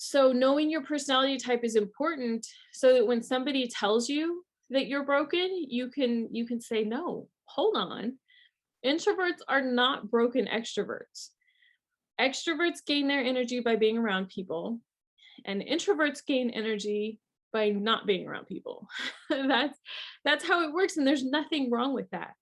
So knowing your personality type is important so that when somebody tells you that you're broken, you can say, no, hold on. Introverts are not broken extroverts. Extroverts gain their energy by being around people, and introverts gain energy by not being around people. That's how it works, and there's nothing wrong with that.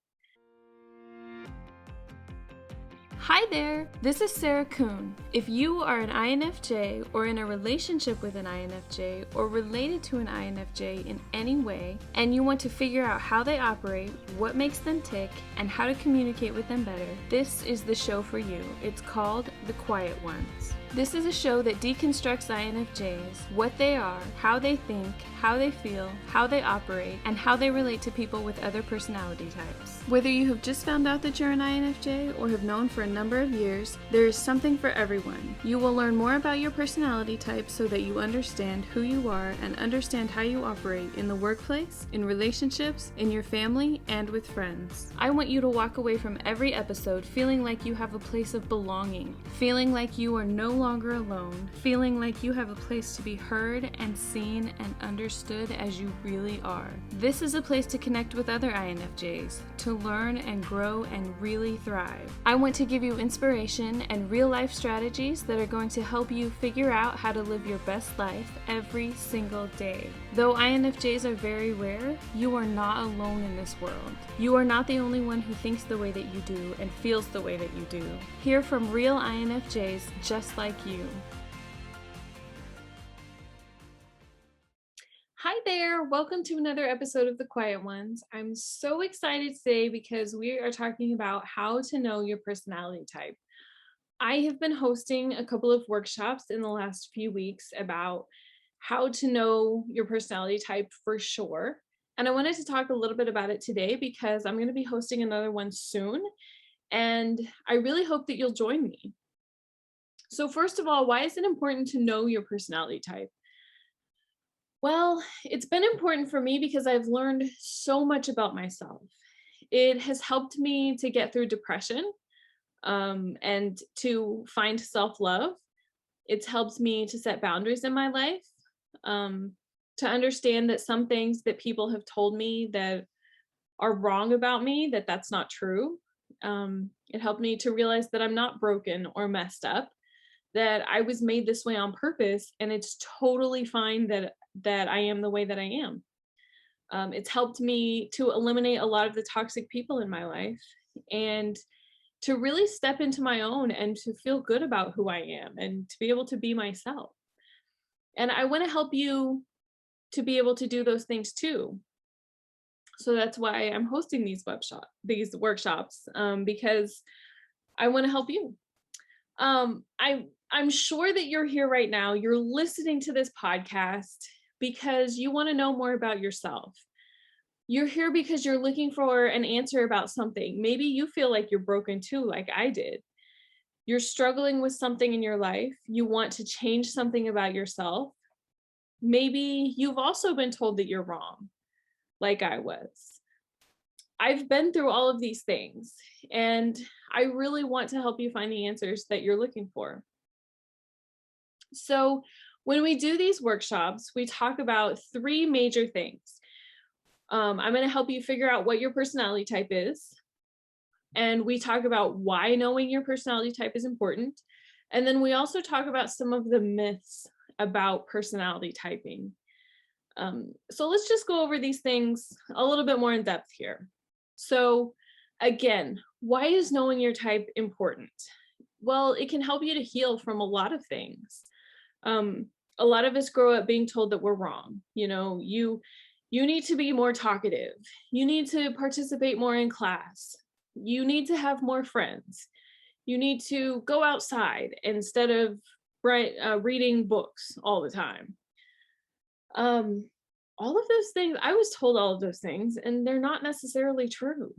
Hi there, this is Sarah Kuhn. If you are an INFJ or in a relationship with an INFJ or related to an INFJ in any way, and you want to figure out how they operate, what makes them tick, and how to communicate with them better, this is the show for you. It's called The Quiet Ones. This is a show that deconstructs INFJs, what they are, how they think, how they feel, how they operate, and how they relate to people with other personality types. Whether you have just found out that you're an INFJ or have known for a number of years, there is something for everyone. You will learn more about your personality type so that you understand who you are and understand how you operate in the workplace, in relationships, in your family, and with friends. I want you to walk away from every episode feeling like you have a place of belonging, feeling like you are no longer alone, feeling like you have a place to be heard and seen and understood as you really are. This is a place to connect with other INFJs, to learn and grow and really thrive. I want to give you inspiration and real life strategies that are going to help you figure out how to live your best life every single day. Though INFJs are very rare, you are not alone in this world. You are not the only one who thinks the way that you do and feels the way that you do. Hear from real INFJs just like you. Hi there, welcome to another episode of The Quiet Ones. I'm so excited today because we are talking about how to know your personality type. I have been hosting a couple of workshops in the last few weeks about how to know your personality type for sure. And I wanted to talk a little bit about it today because I'm going to be hosting another one soon. And I really hope that you'll join me. So first of all, why is it important to know your personality type? Well, it's been important for me because I've learned so much about myself. It has helped me to get through depression and to find self-love. It's helped me to set boundaries in my life, to understand that some things that people have told me that are wrong about me, that's not true. It helped me to realize that I'm not broken or messed up, that I was made this way on purpose, and it's totally fine that I am the way that I am. It's helped me to eliminate a lot of the toxic people in my life and to really step into my own and to feel good about who I am and to be able to be myself. And I want to help you to be able to do those things too. So that's why I'm hosting these workshops, because I want to help you. I'm sure that you're here right now. You're listening to this podcast because you want to know more about yourself. You're here because you're looking for an answer about something. Maybe you feel like you're broken too, like I did. You're struggling with something in your life. You want to change something about yourself. Maybe you've also been told that you're wrong, like I was. I've been through all of these things, and I really want to help you find the answers that you're looking for. So when we do these workshops, we talk about three major things. I'm going to help you figure out what your personality type is. And we talk about why knowing your personality type is important. And then we also talk about some of the myths about personality typing. So let's just go over these things a little bit more in depth here. So again, why is knowing your type important? Well, it can help you to heal from a lot of things. A lot of us grow up being told that we're wrong. You need to be more talkative. You need to participate more in class. You need to have more friends. You need to go outside instead of reading books all the time. All of those things, I was told all of those things, and they're not necessarily true.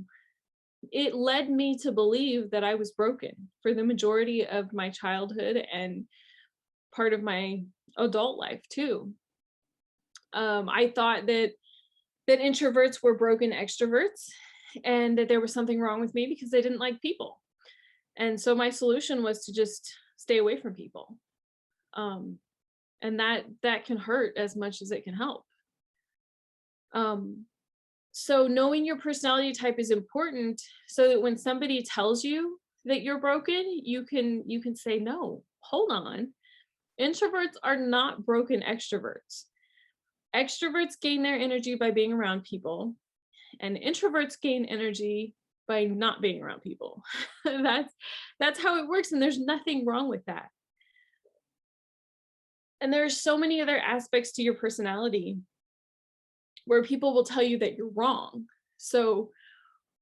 It led me to believe that I was broken for the majority of my childhood and part of my adult life too. I thought that introverts were broken extroverts and that there was something wrong with me because I didn't like people. And so my solution was to just stay away from people. And that can hurt as much as it can help. So knowing your personality type is important so that when somebody tells you that you're broken, you can say, no, hold on. Introverts are not broken extroverts. Extroverts gain their energy by being around people, and introverts gain energy by not being around people. That's how it works, and there's nothing wrong with that. And there's so many other aspects to your personality where people will tell you that you're wrong. So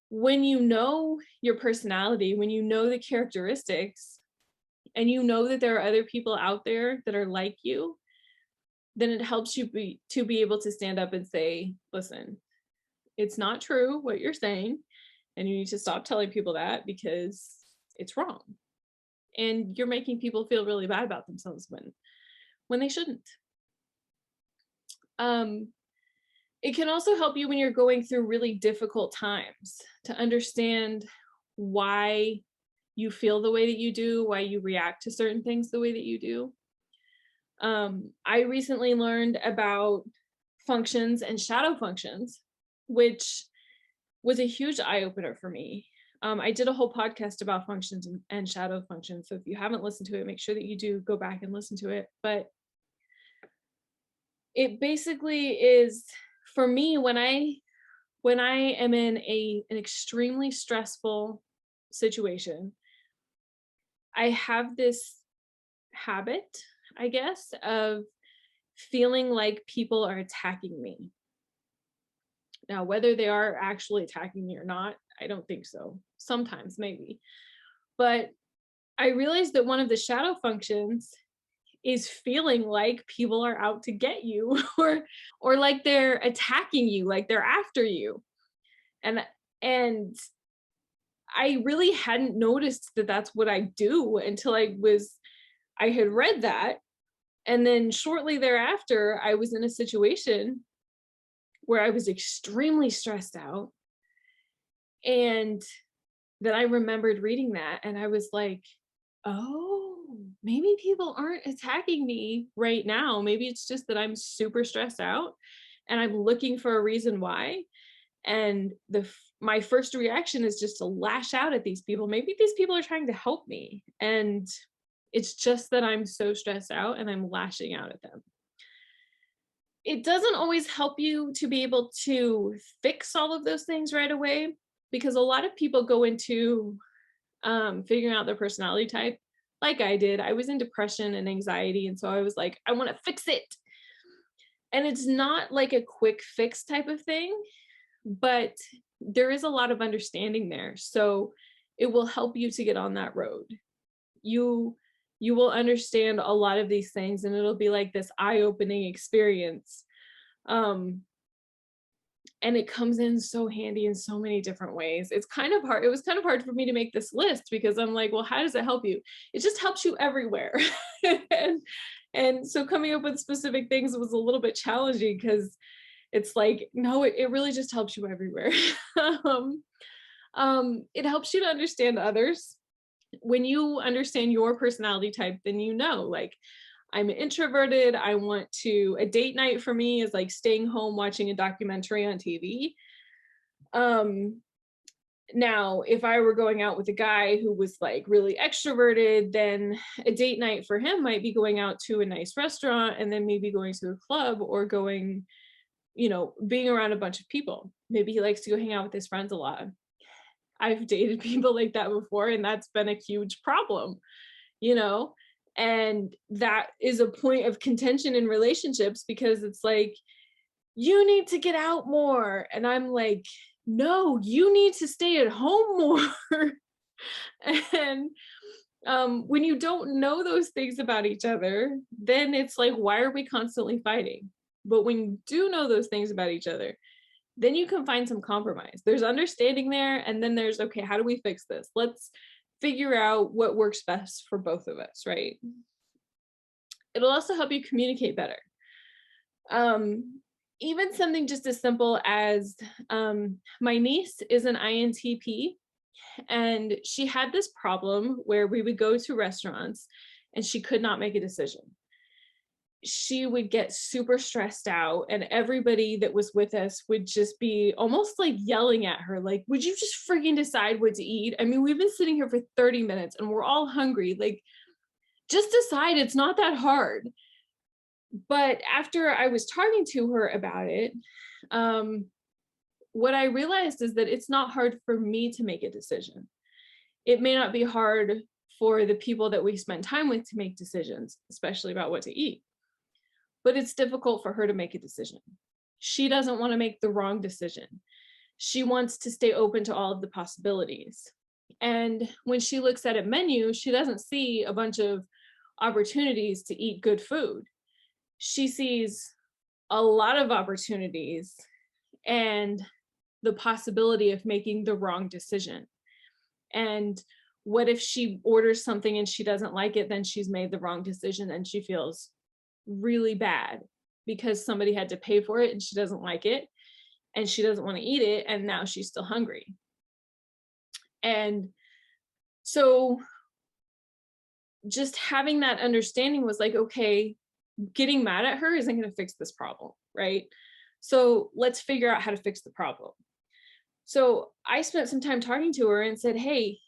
when you know your personality, when you know the characteristics, and you know that there are other people out there that are like you, then it helps you to be able to stand up and say, listen, it's not true what you're saying, and you need to stop telling people that because it's wrong. And you're making people feel really bad about themselves when they shouldn't. It can also help you when you're going through really difficult times to understand why you feel the way that you do, why you react to certain things the way that you do. I recently learned about functions and shadow functions, which was a huge eye-opener for me. I did a whole podcast about functions and shadow functions. So if you haven't listened to it, make sure that you do go back and listen to it. But it basically is, for me, when I am in an extremely stressful situation, I have this habit, I guess, of feeling like people are attacking me. Now, whether they are actually attacking me or not, I don't think so. Sometimes, maybe. But I realized that one of the shadow functions is feeling like people are out to get you, or like they're attacking you, like they're after you. And I really hadn't noticed that that's what I do until I had read that. And then shortly thereafter, I was in a situation where I was extremely stressed out. And then I remembered reading that, and I was like, oh, maybe people aren't attacking me right now. Maybe it's just that I'm super stressed out and I'm looking for a reason why. And my first reaction is just to lash out at these people. Maybe these people are trying to help me, and it's just that I'm so stressed out and I'm lashing out at them. It doesn't always help you to be able to fix all of those things right away, because a lot of people go into figuring out their personality type like I did. I was in depression and anxiety, and so I was like, I want to fix it. And it's not like a quick fix type of thing, but there is a lot of understanding there. So it will help you to get on that road. You will understand a lot of these things, and it'll be like this eye-opening experience. And it comes in so handy in so many different ways. It's kind of hard. It was kind of hard for me to make this list because I'm like, well, how does it help you? It just helps you everywhere. and so coming up with specific things was a little bit challenging because it's like, no, it really just helps you everywhere. It helps you to understand others. When you understand your personality type, then you know, like, I'm introverted. A date night for me is like staying home watching a documentary on TV. Now, if I were going out with a guy who was like really extroverted, then a date night for him might be going out to a nice restaurant and then maybe going to a club or going, being around a bunch of people. Maybe he likes to go hang out with his friends a lot. I've dated people like that before, and that's been a huge problem, and that is a point of contention in relationships because it's like, you need to get out more. And I'm like, no, you need to stay at home more. And when you don't know those things about each other, then it's like, why are we constantly fighting? But when you do know those things about each other, then you can find some compromise. There's understanding there, and then there's, okay, how do we fix this? Let's figure out what works best for both of us, right? It'll also help you communicate better. Even something just as simple as my niece is an INTP, and she had this problem where we would go to restaurants and she could not make a decision. she would get super stressed out, and everybody that was with us would just be almost like yelling at her, like, would you just freaking decide what to eat? I mean, we've been sitting here for 30 minutes and we're all hungry. Like, just decide, it's not that hard. But after I was talking to her about it, what I realized is that it's not hard for me to make a decision. It may not be hard for the people that we spend time with to make decisions, especially about what to eat, but it's difficult for her to make a decision. She doesn't want to make the wrong decision. She wants to stay open to all of the possibilities. And when she looks at a menu, she doesn't see a bunch of opportunities to eat good food. She sees a lot of opportunities and the possibility of making the wrong decision. And what if she orders something and she doesn't like it, then she's made the wrong decision and she feels really bad because somebody had to pay for it and she doesn't like it and she doesn't want to eat it, and now she's still hungry. And so just having that understanding was like, okay, getting mad at her isn't going to fix this problem, right? So let's figure out how to fix the problem. So I spent some time talking to her and said, hey,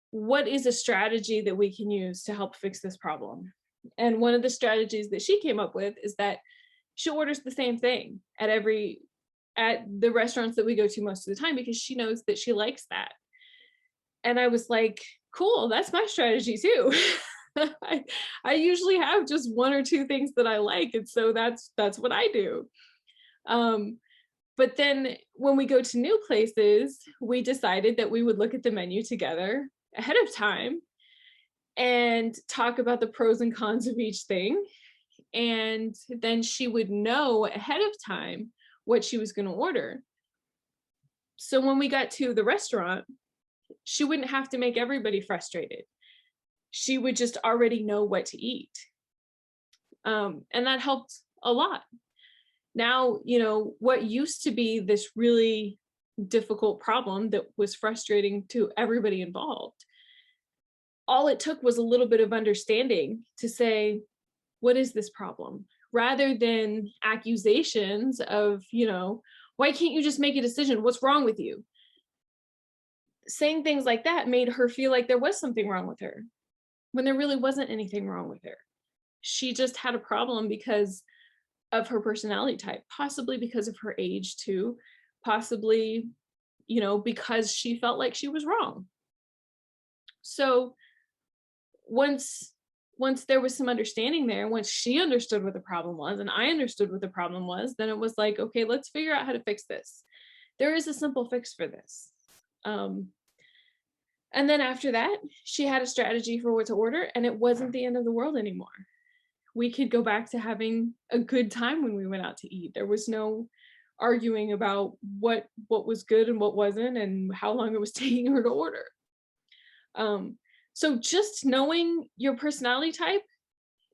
what is a strategy that we can use to help fix this problem? And one of the strategies that she came up with is that she orders the same thing at the restaurants that we go to most of the time, because she knows that she likes that. And I was like, cool, that's my strategy too. I usually have just one or two things that I like, and so that's what I do. But then when we go to new places, we decided that we would look at the menu together ahead of time and talk about the pros and cons of each thing. And then she would know ahead of time what she was going to order. So when we got to the restaurant, she wouldn't have to make everybody frustrated. She would just already know what to eat. And that helped a lot. Now, what used to be this really difficult problem that was frustrating to everybody involved, all it took was a little bit of understanding to say, what is this problem? Rather than accusations of, why can't you just make a decision? What's wrong with you? Saying things like that made her feel like there was something wrong with her, when there really wasn't anything wrong with her. She just had a problem because of her personality type, possibly because of her age too, possibly, because she felt like she was wrong. So once there was some understanding there, once she understood what the problem was and I understood what the problem was, then it was like, okay, let's figure out how to fix this. There is a simple fix for this. And then after that, she had a strategy for what to order, and it wasn't the end of the world anymore. We could go back to having a good time when we went out to eat. There was no arguing about what was good and what wasn't and how long it was taking her to order. So just knowing your personality type,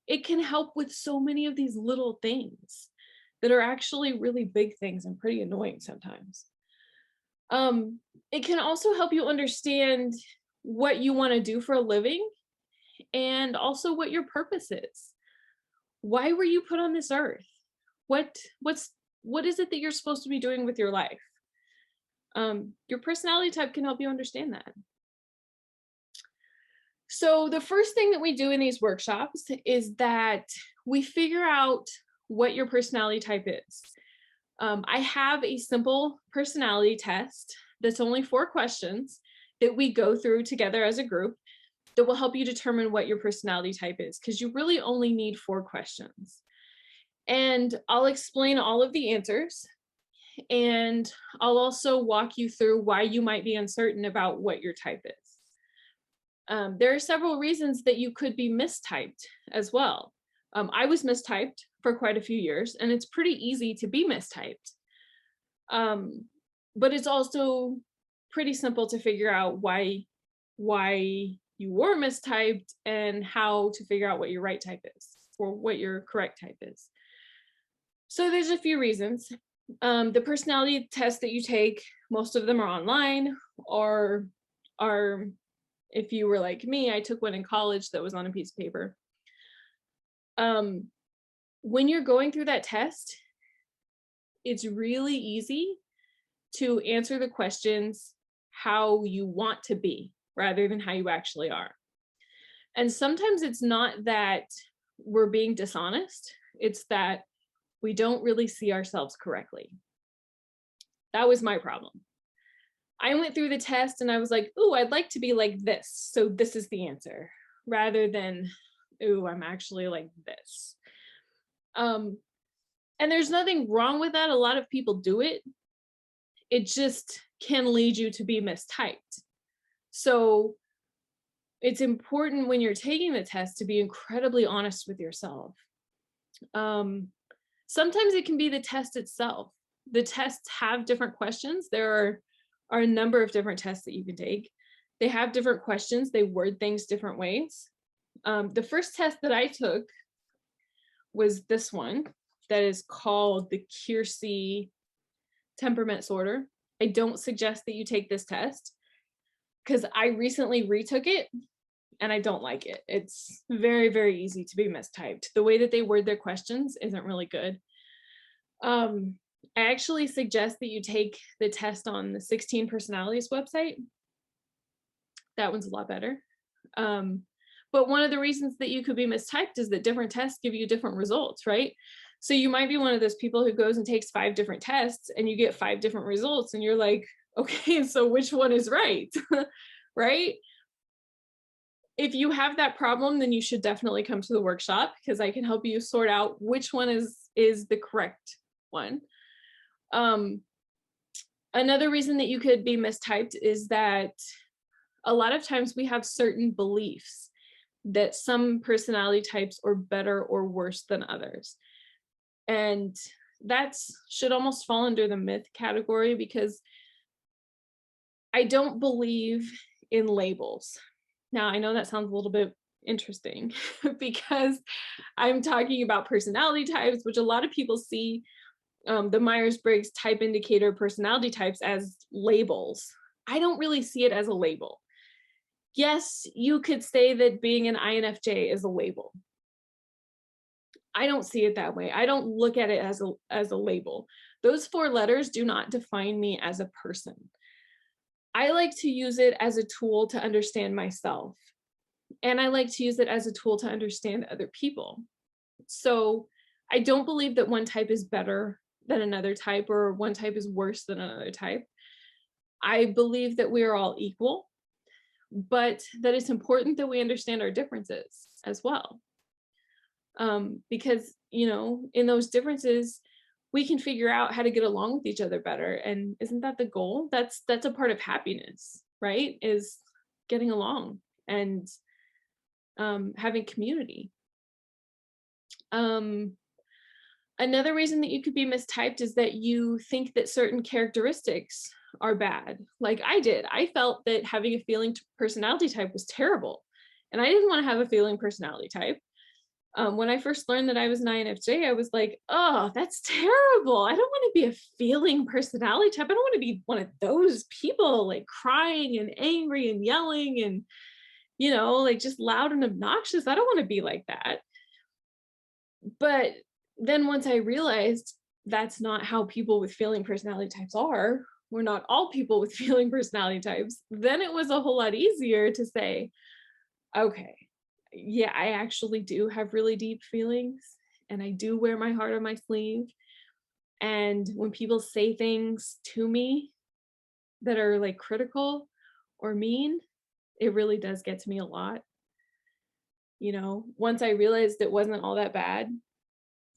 it can help with so many of these little things that are actually really big things and pretty annoying sometimes. It can also help you understand what you want to do for a living and also what your purpose is. Why were you put on this earth? What is it that you're supposed to be doing with your life? Your personality type can help you understand that. So the first thing that we do in these workshops is that we figure out what your personality type is. I have a simple personality test that's only 4 questions that we go through together as a group that will help you determine what your personality type is, because you really only need 4 questions. And I'll explain all of the answers, and I'll also walk you through why you might be uncertain about what your type is. There are several reasons that you could be mistyped as well. I was mistyped for quite a few years, and it's pretty easy to be mistyped. But it's also pretty simple to figure out why you were mistyped and how to figure out what your right type is or what your correct type is. So there's a few reasons. The personality tests that you take, most of them are online, or are, if you were like me, I took one in college that was on a piece of paper. when you're going through that test, it's really easy to answer the questions how you want to be rather than how you actually are. And sometimes it's not that we're being dishonest, it's that we don't really see ourselves correctly. That was my problem. I went through the test and I was like, ooh, I'd like to be like this. So this is the answer, rather than, ooh, I'm actually like this. And there's nothing wrong with that. A lot of people do it. It just can lead you to be mistyped. So it's important when you're taking the test to be incredibly honest with yourself. Sometimes it can be the test itself. The tests have different questions. There are a number of different tests that you can take. They have different questions. They word things different ways. The first test that I took was this one that is called the Keirsey Temperament Sorter. I don't suggest that you take this test because I recently retook it and I don't like it. It's very, very easy to be mistyped. The way that they word their questions isn't really good. I actually suggest that you take the test on the 16 Personalities website. That one's a lot better. But one of the reasons that you could be mistyped is that different tests give you different results, right? So you might be one of those people who goes and takes 5 different tests and you get 5 different results and you're like, okay, so which one is right? Right? If you have that problem, then you should definitely come to the workshop because I can help you sort out which one is the correct one. Another reason that you could be mistyped is that a lot of times we have certain beliefs that some personality types are better or worse than others. And that should almost fall under the myth category because I don't believe in labels. Now, I know that sounds a little bit interesting because I'm talking about personality types, which a lot of people see the Myers-Briggs type indicator personality types as labels. I don't really see it as a label. Yes, you could say that being an INFJ is a label. I don't see it that way. I don't look at it as a label. Those 4 letters do not define me as a person. I like to use it as a tool to understand myself. And I like to use it as a tool to understand other people. So I don't believe that one type is better than another type or one type is worse than another type. I believe that we are all equal, but that it's important that we understand our differences as well. Because, you know, in those differences, we can figure out how to get along with each other better. And isn't that the goal? That's a part of happiness, right? Is getting along and having community. Another reason that you could be mistyped is that you think that certain characteristics are bad. Like I did. I felt that having a feeling personality type was terrible. And I didn't want to have a feeling personality type. When I first learned that I was an INFJ, I was like, oh, that's terrible. I don't want to be a feeling personality type. I don't want to be one of those people like crying and angry and yelling and, you know, like just loud and obnoxious. I don't want to be like that. But then once I realized that's not how people with feeling personality types are, we're not all people with feeling personality types, then it was a whole lot easier to say, okay, yeah, I actually do have really deep feelings and I do wear my heart on my sleeve. And when people say things to me that are like critical or mean, it really does get to me a lot. You know, once I realized it wasn't all that bad,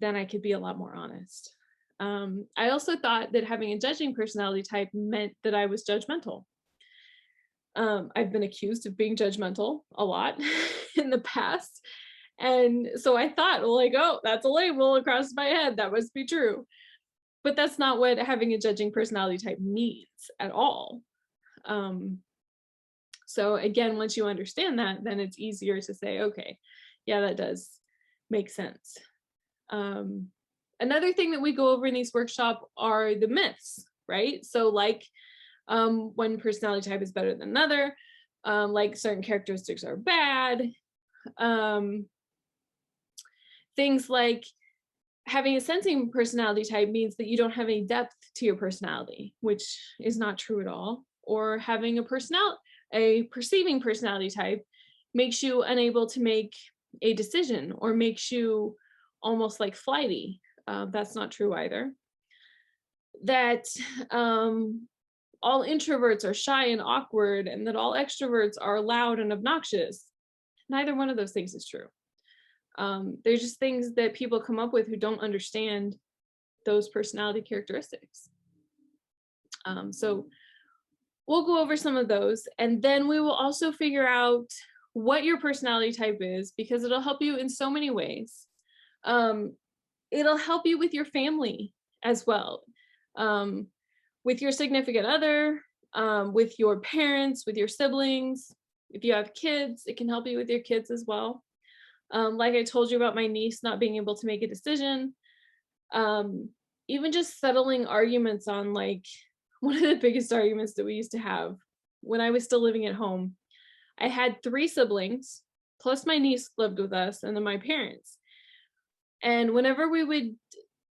then I could be a lot more honest. I also thought that having a judging personality type meant that I was judgmental. I've been accused of being judgmental a lot in the past. And so I thought, like, oh, that's a label across my head. That must be true. But that's not what having a judging personality type means at all. So again, once you understand that, then it's easier to say, okay, yeah, that does make sense. Another thing that we go over in these workshops are the myths, right? So like one personality type is better than another, like certain characteristics are bad. Things like having a sensing personality type means that you don't have any depth to your personality, which is not true at all. Or having a perceiving personality type makes you unable to make a decision or makes you almost like flighty. That's not true either. That all introverts are shy and awkward, and that all extroverts are loud and obnoxious. Neither one of those things is true. They're just things that people come up with who don't understand those personality characteristics. So we'll go over some of those, and then we will also figure out what your personality type is, because it'll help you in so many ways. It'll help you with your family as well, with your significant other, with your parents, with your siblings. If you have kids, it can help you with your kids as well. Like I told you about my niece not being able to make a decision. Even just settling arguments on, like, one of the biggest arguments that we used to have when I was still living at home. I had 3 siblings, plus my niece lived with us, and then my parents. And whenever we would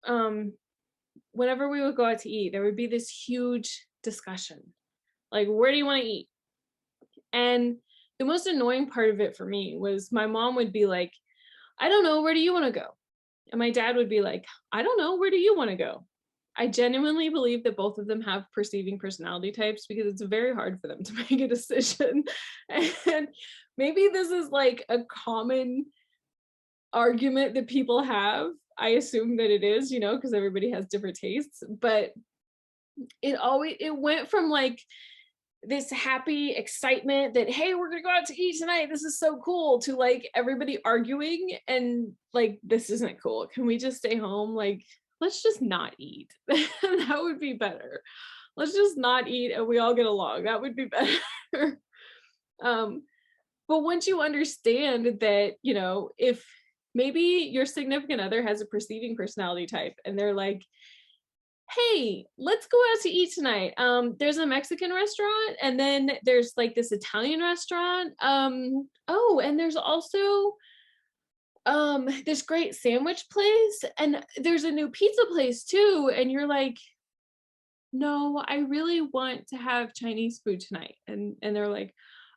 go out to eat, there would be this huge discussion. Like, where do you want to eat? And the most annoying part of it for me was my mom would be like, I don't know, where do you want to go? And my dad would be like, I don't know, where do you want to go? I genuinely believe that both of them have perceiving personality types, because it's very hard for them to make a decision. And maybe this is like a common argument that people have. I assume that it is, because everybody has different tastes. But it went from like this happy excitement that, hey, we're gonna go out to eat tonight, this is so cool, to like everybody arguing and like, this isn't cool, can we just stay home? Like, let's just not eat. That would be better. Let's just not eat and we all get along. That would be better. But once you understand that, if maybe your significant other has a perceiving personality type and they're like, hey, let's go out to eat tonight. There's a Mexican restaurant, and then there's like this Italian restaurant. Oh, and there's also this great sandwich place, and there's a new pizza place too. And you're like, no, I really want to have Chinese food tonight. And they're like,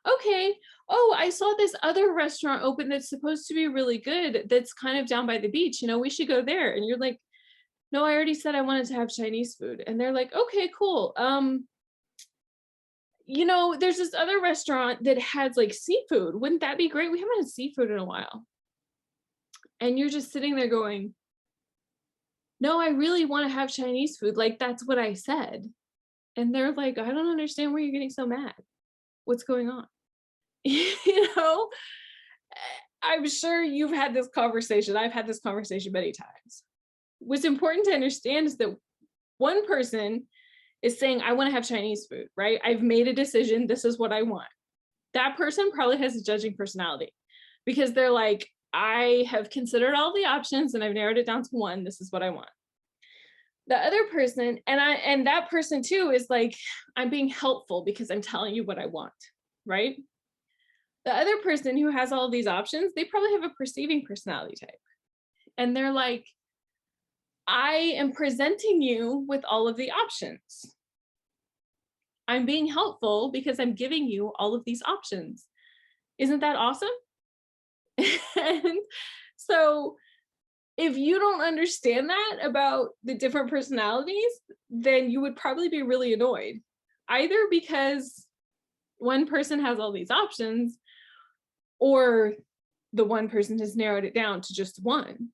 okay. Oh, I saw this other restaurant open that's supposed to be really good, that's kind of down by the beach. We should go there. And you're like, no, I already said I wanted to have Chinese food. And they're like, okay, cool. There's this other restaurant that has like seafood. Wouldn't that be great? We haven't had seafood in a while. And you're just sitting there going, no, I really want to have Chinese food. Like, that's what I said. And they're like, I don't understand why you're getting so mad. What's going on? I'm sure you've had this conversation. I've had this conversation many times. What's important to understand is that one person is saying, I want to have Chinese food, right? I've made a decision. This is what I want. That person probably has a judging personality, because they're like, I have considered all the options and I've narrowed it down to one. This is what I want. The other person, and that person too, is like, I'm being helpful because I'm telling you what I want, right? The other person who has all of these options, they probably have a perceiving personality type. And they're like, I am presenting you with all of the options. I'm being helpful because I'm giving you all of these options. Isn't that awesome? And so if you don't understand that about the different personalities, then you would probably be really annoyed, either because one person has all these options, or the one person has narrowed it down to just one.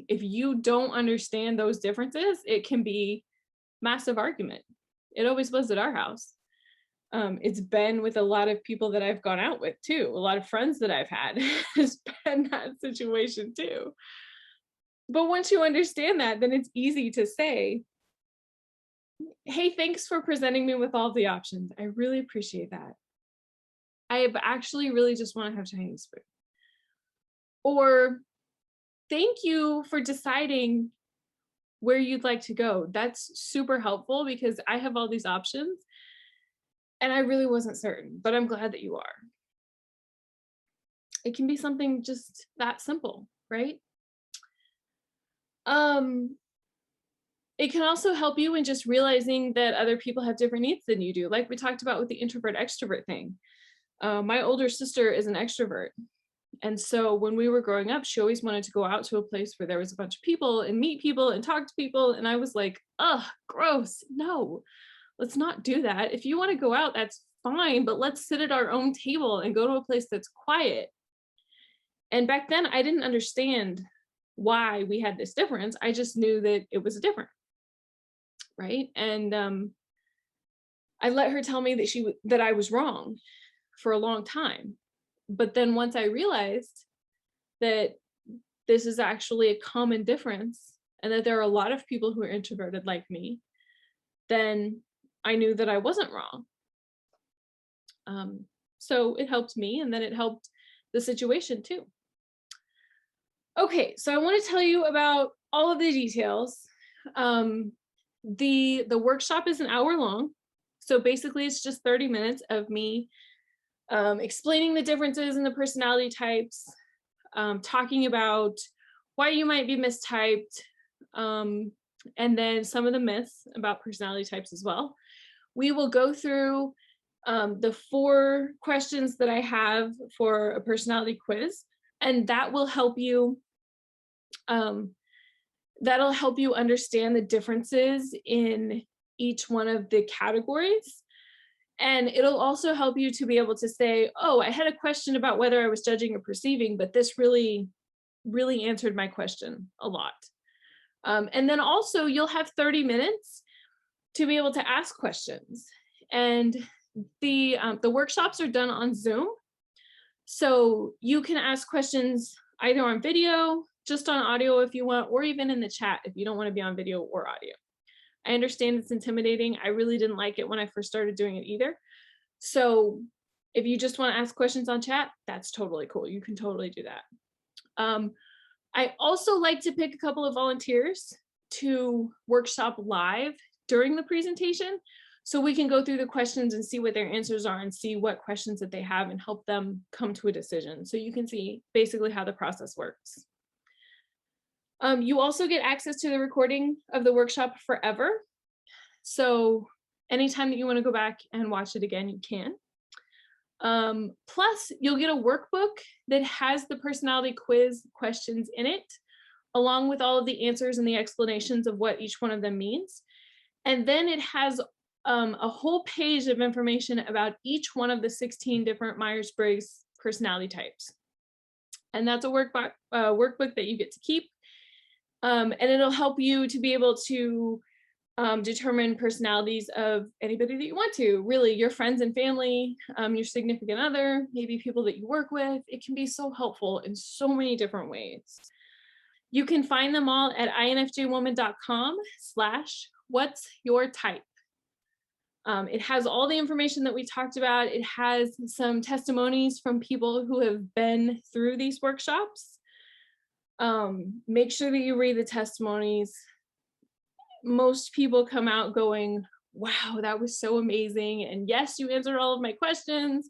If you don't understand those differences, it can be massive argument. It always was at our house. It's been with a lot of people that I've gone out with too. A lot of friends that I've had has been that situation too. But once you understand that, then it's easy to say, hey, thanks for presenting me with all the options. I really appreciate that. I actually really just want to have Chinese food. Or, thank you for deciding where you'd like to go. That's super helpful because I have all these options and I really wasn't certain, but I'm glad that you are. It can be something just that simple, right? Um, it can also help you in just realizing that other people have different needs than you do. Like we talked about with the introvert extrovert thing. My older sister is an extrovert. And so when we were growing up, she always wanted to go out to a place where there was a bunch of people and meet people and talk to people. And I was like, ugh, gross. No, let's not do that. If you want to go out, that's fine, but let's sit at our own table and go to a place that's quiet. And back then, I didn't understand why we had this difference. I just knew that it was different, right? And I let her tell me that I was wrong for a long time. But then once I realized that this is actually a common difference and that there are a lot of people who are introverted like me, then I knew that I wasn't wrong. So it helped me, and then it helped the situation too. Okay, so I want to tell you about all of the details. The workshop is an hour long. So basically it's just 30 minutes of me explaining the differences in the personality types, talking about why you might be mistyped, and then some of the myths about personality types as well. We will go through the 4 questions that I have for a personality quiz, and that will help you understand the differences in each one of the categories. And it'll also help you to be able to say, oh, I had a question about whether I was judging or perceiving, but this really, really answered my question a lot. And then also you'll have 30 minutes to be able to ask questions. And the workshops are done on Zoom. So you can ask questions either on video, just on audio if you want, or even in the chat if you don't want to be on video or audio. I understand it's intimidating. I really didn't like it when I first started doing it either. So if you just want to ask questions on chat, that's totally cool. You can totally do that. I also like to pick a couple of volunteers to workshop live during the presentation, so we can go through the questions and see what their answers are and see what questions that they have and help them come to a decision. So you can see basically how the process works. You also get access to the recording of the workshop forever. So anytime that you want to go back and watch it again, you can. Plus, you'll get a workbook that has the personality quiz questions in it, along with all of the answers and the explanations of what each one of them means. And then it has a whole page of information about each one of the 16 different Myers-Briggs personality types. And that's a workbook that you get to keep. And it'll help you to be able to determine personalities of anybody that you want to, really your friends and family, your significant other, maybe people that you work with. It can be so helpful in so many different ways. You can find them all at infjwoman.com/what's-your-type. It has all the information that we talked about. It has some testimonies from people who have been through these workshops. Make sure that you read the testimonies. Most people come out going, wow, that was so amazing. And yes, you answered all of my questions.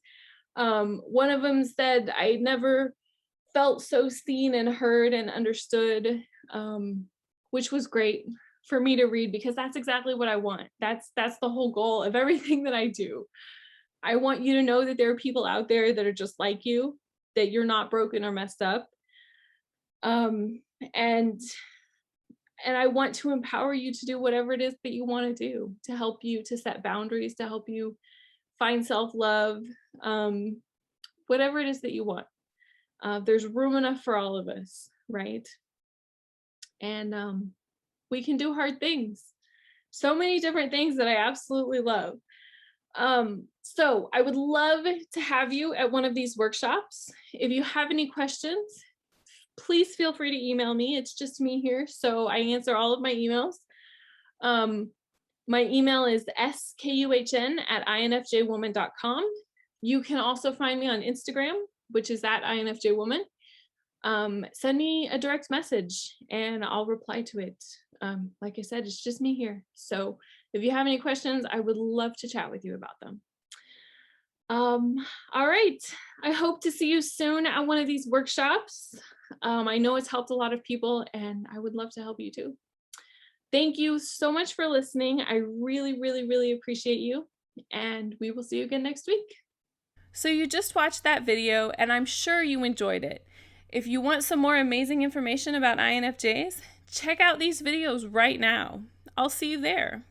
One of them said, I never felt so seen and heard and understood, which was great for me to read, because that's exactly what I want. That's the whole goal of everything that I do. I want you to know that there are people out there that are just like you, that you're not broken or messed up. And I want to empower you to do whatever it is that you want to do, to help you to set boundaries, to help you find self-love, whatever it is that you want. There's room enough for all of us, right? And we can do hard things. So many different things that I absolutely love. So I would love to have you at one of these workshops. If you have any questions, please feel free to email me. It's just me here, so I answer all of my emails. My email is skuhn@infjwoman.com. You can also find me on Instagram, which is @infjwoman. Send me a direct message and I'll reply to it. Like I said, it's just me here. So if you have any questions, I would love to chat with you about them. All right. I hope to see you soon at one of these workshops. I know it's helped a lot of people, and I would love to help you too. Thank you so much for listening. I really, really, really appreciate you, and we will see you again next week. So you just watched that video, and I'm sure you enjoyed it. If you want some more amazing information about INFJs, check out these videos right now. I'll see you there.